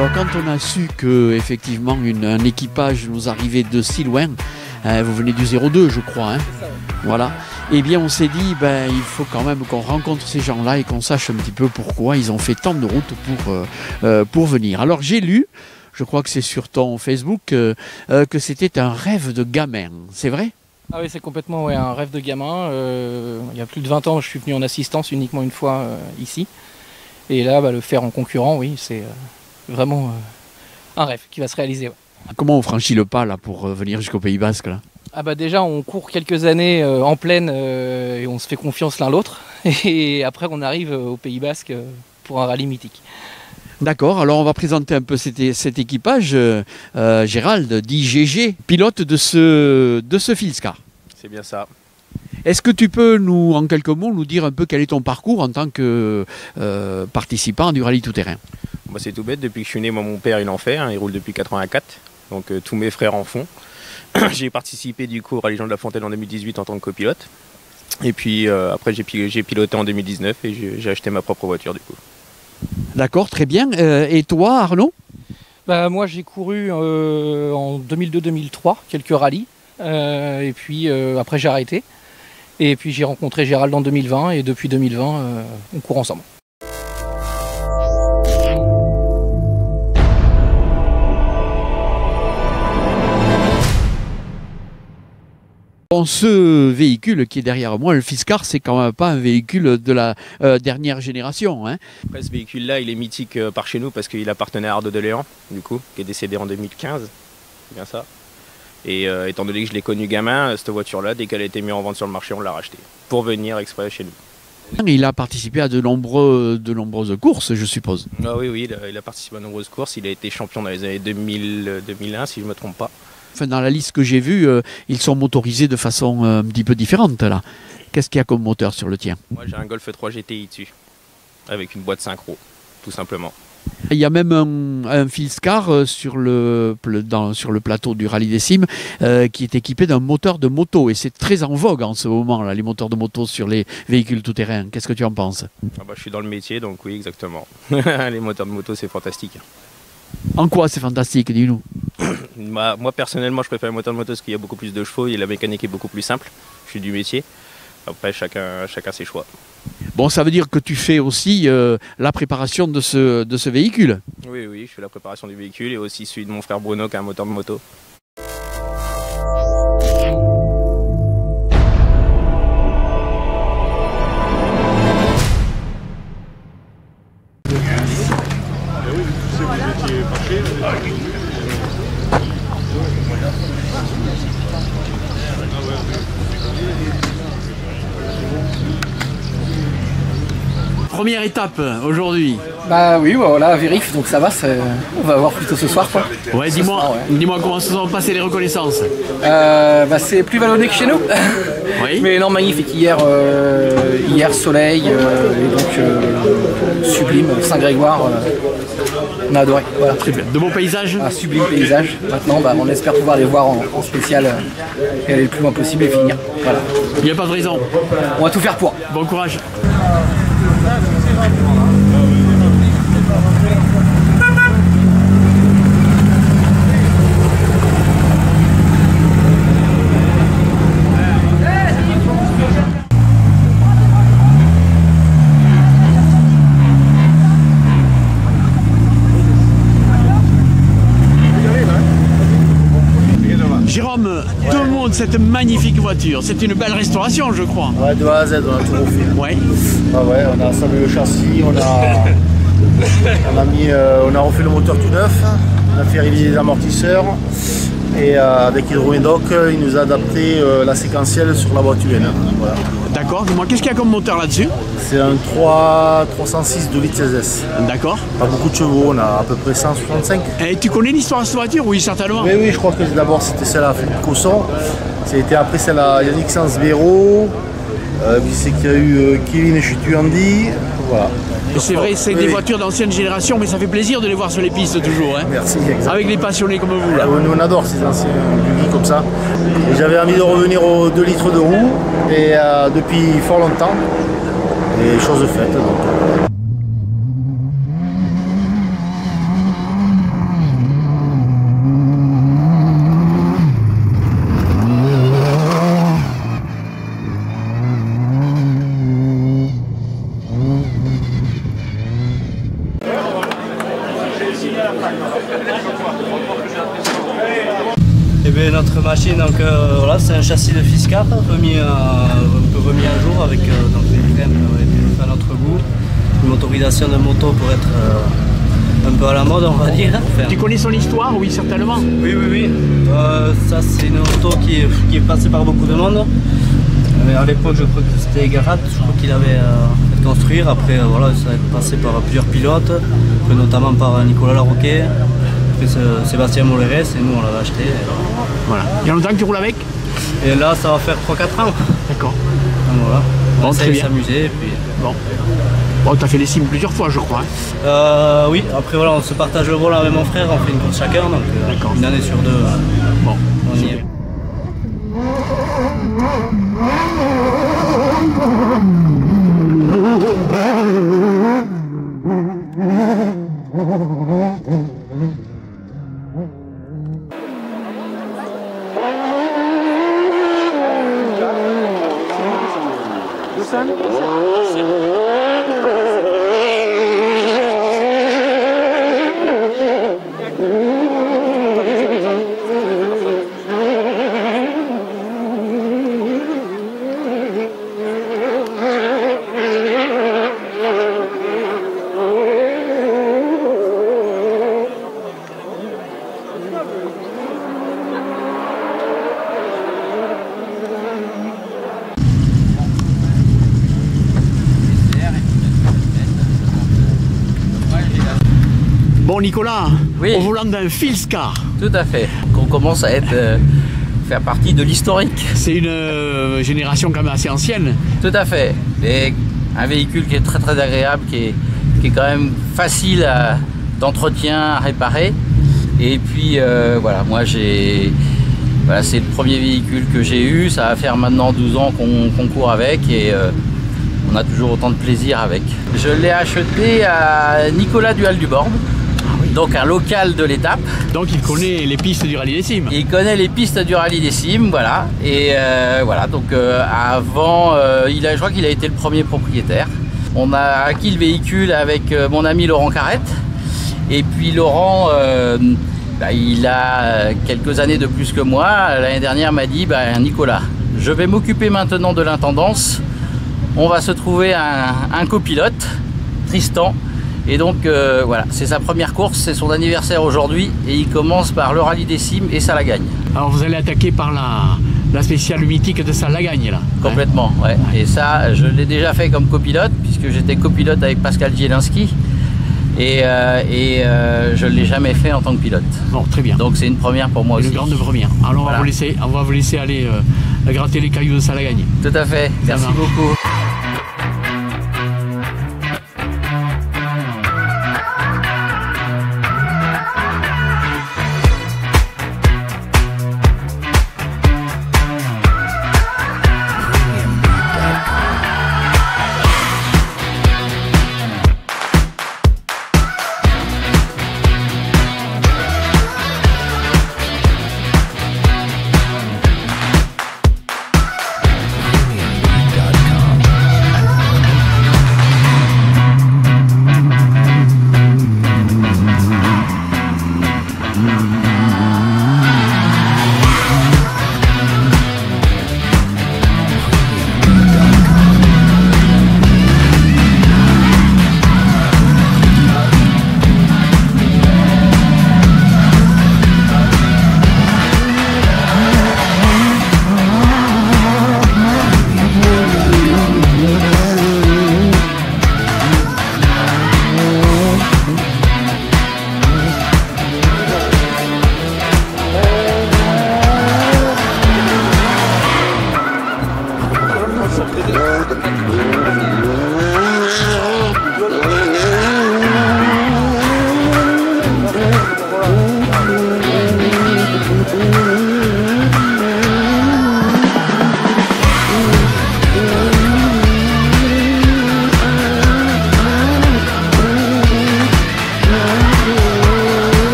Alors quand on a su que effectivement un équipage nous arrivait de si loin, vous venez du 02 je crois, hein, voilà, eh bien on s'est dit il faut quand même qu'on rencontre ces gens-là et qu'on sache un petit peu pourquoi ils ont fait tant de route pour venir. Alors j'ai lu, je crois que c'est sur ton Facebook, que c'était un rêve de gamin, c'est vrai ? Ah oui, c'est complètement un rêve de gamin. Il y a plus de 20 ans, je suis venu en assistance uniquement une fois ici. Et là, le faire en concurrent, oui, c'est vraiment un rêve qui va se réaliser. Ouais. Comment on franchit le pas là pour venir jusqu'au Pays Basque là ? Déjà, on court quelques années en plaine et on se fait confiance l'un l'autre. Et après, on arrive au Pays Basque pour un rallye mythique. D'accord, alors on va présenter un peu cet équipage. Gérald, dit GG, pilote de ce Filscar. C'est bien ça. Est-ce que tu peux en quelques mots, nous dire un peu quel est ton parcours en tant que participant du rallye tout-terrain ? C'est tout bête, depuis que je suis né, mon père il en fait, il roule depuis 84, donc tous mes frères en font. J'ai participé du coup au rallye Jean de la Fontaine en 2018 en tant que copilote. Et puis après j'ai piloté en 2019 et j'ai acheté ma propre voiture du coup. D'accord, très bien. Et toi, Arnaud ? Moi, j'ai couru en 2002-2003, quelques rallyes. Et puis après, j'ai arrêté. Et puis, j'ai rencontré Gérald en 2020. Et depuis 2020, on court ensemble. Bon, ce véhicule qui est derrière moi, le Filscar, c'est quand même pas un véhicule de la dernière génération. Hein. Après, ce véhicule-là, il est mythique par chez nous parce qu'il appartenait à Arnaud Deléan, du coup, qui est décédé en 2015. C'est bien ça. Et étant donné que je l'ai connu gamin, cette voiture-là, dès qu'elle a été mise en vente sur le marché, on l'a rachetée pour venir exprès chez nous. Il a participé à de nombreuses courses, je suppose. Ah oui, il a participé à de nombreuses courses. Il a été champion dans les années 2000-2001, si je ne me trompe pas. Enfin, dans la liste que j'ai vue, ils sont motorisés de façon un petit peu différente là. Qu'est-ce qu'il y a comme moteur sur le tien ? Moi j'ai un Golf 3 GTI dessus, avec une boîte synchro, tout simplement. Il y a même un Filscar sur le plateau du Rallye des Cimes qui est équipé d'un moteur de moto. Et c'est très en vogue en ce moment, là, les moteurs de moto sur les véhicules tout-terrain. Qu'est-ce que tu en penses ? Je suis dans le métier, donc oui, exactement. Les moteurs de moto, c'est fantastique. En quoi c'est fantastique, dis-nous ? Moi personnellement je préfère le moteur de moto parce qu'il y a beaucoup plus de chevaux et la mécanique est beaucoup plus simple. Je suis du métier. Après chacun ses choix. Bon, ça veut dire que tu fais aussi la préparation de ce véhicule ? Oui, je fais la préparation du véhicule et aussi celui de mon frère Bruno qui a un moteur de moto. Première étape aujourd'hui. Oui, voilà, vérif, donc ça va, on va voir plutôt ce soir quoi. Ouais, dis-moi comment se sont passées les reconnaissances. C'est plus vallonné que chez nous. Oui. Mais non, magnifique. Hier soleil, et donc sublime, Saint-Grégoire, on a adoré. Voilà. Très bien. De beaux paysages. Un sublime paysage. Maintenant, on espère pouvoir les voir en spécial et aller le plus loin possible et finir. Voilà. Il n'y a pas de raison. On va tout faire pour. Bon courage. Jérôme, demande cette magnifique voiture. C'est une belle restauration, je crois. Ouais, de A à Z, on a tout refait. Ouais. On a assemblé le châssis, on a refait le moteur tout neuf, on a fait réviser les amortisseurs et avec Hydro-Médoc, il nous a adapté la séquentielle sur la boîte UN. Voilà. D'accord, dis-moi, qu'est-ce qu'il y a comme moteur là-dessus? C'est un 306 2 litres 16S. D'accord. Pas beaucoup de chevaux, on a à peu près 165. Et tu connais l'histoire de cette voiture? Oui, certainement. Oui, je crois que d'abord c'était celle à Philippe Cosson, c'était après celle à Yannick Sansbero, puis c'est qu'il y a eu Kevin Chutuandi, voilà. C'est vrai, c'est des voitures d'ancienne génération, mais ça fait plaisir de les voir sur les pistes toujours. Hein. Merci, exactement. Avec les passionnés comme vous. Là. Nous on adore ces anciens buggy comme ça. Et j'avais envie de revenir aux 2 litres de roue, et depuis fort longtemps, et chose faite. Donc. Et bien notre machine, donc voilà, c'est un châssis de Fisker remis à jour avec donc les freins qui ont été faits à notre goût, une motorisation de moto pour être un peu à la mode, on va dire. Enfin, Tu connais son histoire, oui, certainement. oui. Ça c'est une moto qui est passée par beaucoup de monde. À l'époque, je crois que c'était Garat, je crois qu'il avait fait construire. Après, voilà, ça a passé par plusieurs pilotes, notamment par Nicolas Larroquet, après Sébastien Mollerès, et nous on l'avait acheté. Voilà. Il y a longtemps que tu roules avec? Et là, ça va faire 3-4 ans. D'accord. Donc voilà, on Bon, essaie très de bien. s'amuser. Puis... Bon, tu as fait les cimes plusieurs fois, je crois. Hein. Oui, après voilà, on se partage le volant avec mon frère, on fait une course chacun, donc une année sur deux, Bon, on y est. Bon, Nicolas, Oui. au volant d'un Fisker, Tout à fait. Qu'on commence à être, faire partie de l'historique. c'est une génération quand même assez ancienne. Tout à fait. Et un véhicule qui est très très agréable, qui est quand même facile d'entretien, à réparer. Et puis voilà, moi voilà, c'est le premier véhicule que j'ai eu. Ça va faire maintenant 12 ans qu'on court avec et on a toujours autant de plaisir avec. Je l'ai acheté à Nicolas Duhal-du-Borne, donc un local de l'étape. Donc il connaît les pistes du rallye des cimes. Il connaît les pistes du rallye des cimes, voilà. Et voilà, donc avant, je crois qu'il a été le premier propriétaire. On a acquis le véhicule avec mon ami Laurent Carrette. Et puis Laurent, il a quelques années de plus que moi. L'année dernière m'a dit, Nicolas, je vais m'occuper maintenant de l'intendance. On va se trouver un copilote, Tristan. Et donc voilà, c'est sa première course, c'est son anniversaire aujourd'hui et il commence par le rallye des cimes et ça la gagne. Alors vous allez attaquer par la spéciale mythique de Salagagne là. Complètement, ouais. Et ça, je l'ai déjà fait comme copilote puisque j'étais copilote avec Pascal Zielinski et je ne l'ai jamais fait en tant que pilote. Bon, très bien. Donc c'est une première pour moi aussi. Une grande première. Alors Voilà. on va vous laisser aller gratter les cailloux de Salagagne. Tout à fait, merci marche. beaucoup. Premiumbeat.com.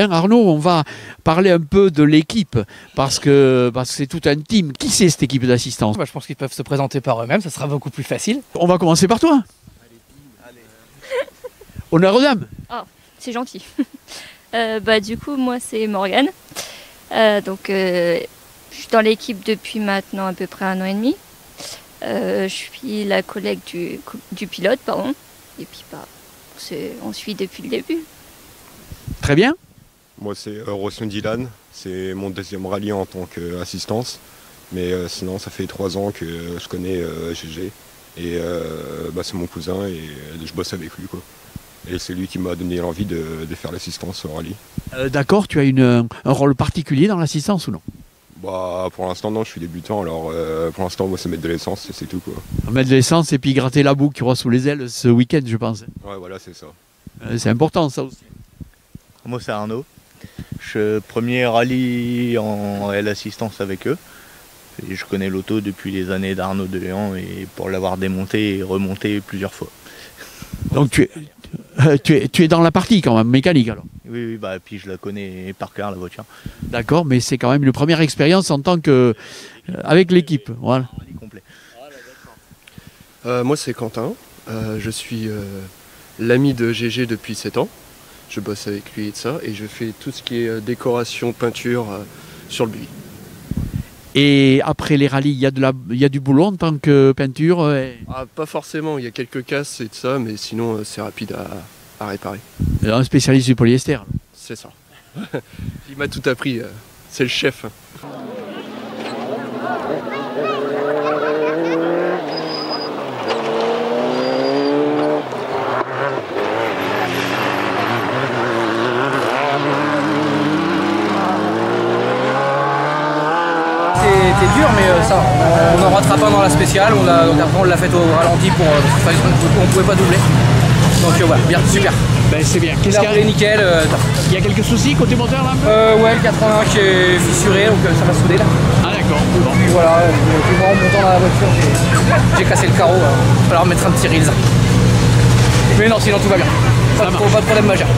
Arnaud, on va parler un peu de l'équipe parce que c'est tout un team. Qui c'est cette équipe d'assistance? Je pense qu'ils peuvent se présenter par eux-mêmes, ça sera beaucoup plus facile. On va commencer par toi. Honneur aux dames. Oh, c'est gentil. Du coup, moi, c'est Morgane. Je suis dans l'équipe depuis maintenant à peu près 1 an et demi. Je suis la collègue du pilote, pardon. Et puis, on suit depuis le début. Très bien. Moi, c'est Rosson Dylan. C'est mon 2e rallye en tant qu'assistance. Mais sinon, ça fait 3 ans que je connais GG. Et c'est mon cousin et je bosse avec lui, quoi. Et c'est lui qui m'a donné l'envie de faire l'assistance au rallye. D'accord, tu as un rôle particulier dans l'assistance ou non? Pour l'instant, non, je suis débutant. Alors, pour l'instant, moi, c'est mettre de l'essence et c'est tout, quoi. Mettre de l'essence et puis gratter la boue qu'il y aura sous les ailes ce week-end, je pense. Ouais, voilà, c'est ça. C'est important, ça aussi. Moi, c'est Arnaud. Je premier rallye en réelle assistance avec eux. Et je connais l'auto depuis les années d'Arnaud Deléan et pour l'avoir démonté et remonté plusieurs fois. Donc tu es dans la partie quand même, mécanique alors? Oui, puis je la connais par cœur, la voiture. D'accord, mais c'est quand même une première expérience en tant que avec l'équipe. Voilà. Complet. Moi c'est Quentin, je suis l'ami de GG depuis 7 ans. Je bosse avec lui et ça, et je fais tout ce qui est décoration, peinture sur le buis. Et après les rallyes, il y a du boulot en tant que peinture Pas forcément, il y a quelques casses et tout ça, mais sinon c'est rapide à réparer. Un spécialiste du polyester alors. C'est ça. Il m'a tout appris, c'est le chef. C'était dur, mais ça, on en rattrape un dans la spéciale. Donc après, on l'a fait au ralenti on ne pouvait pas doubler. Donc voilà, bien, super. Ben, c'est bien. Il a roulé nickel. Il y a quelques soucis côté moteur là? Ouais, le 81 qui est fissuré, donc ça va souder là. Ah d'accord. Bon. Puis voilà, en montant dans la voiture, j'ai cassé le carreau. Il va falloir mettre un petit reels. Mais non, sinon tout va bien. Pas de problème majeur.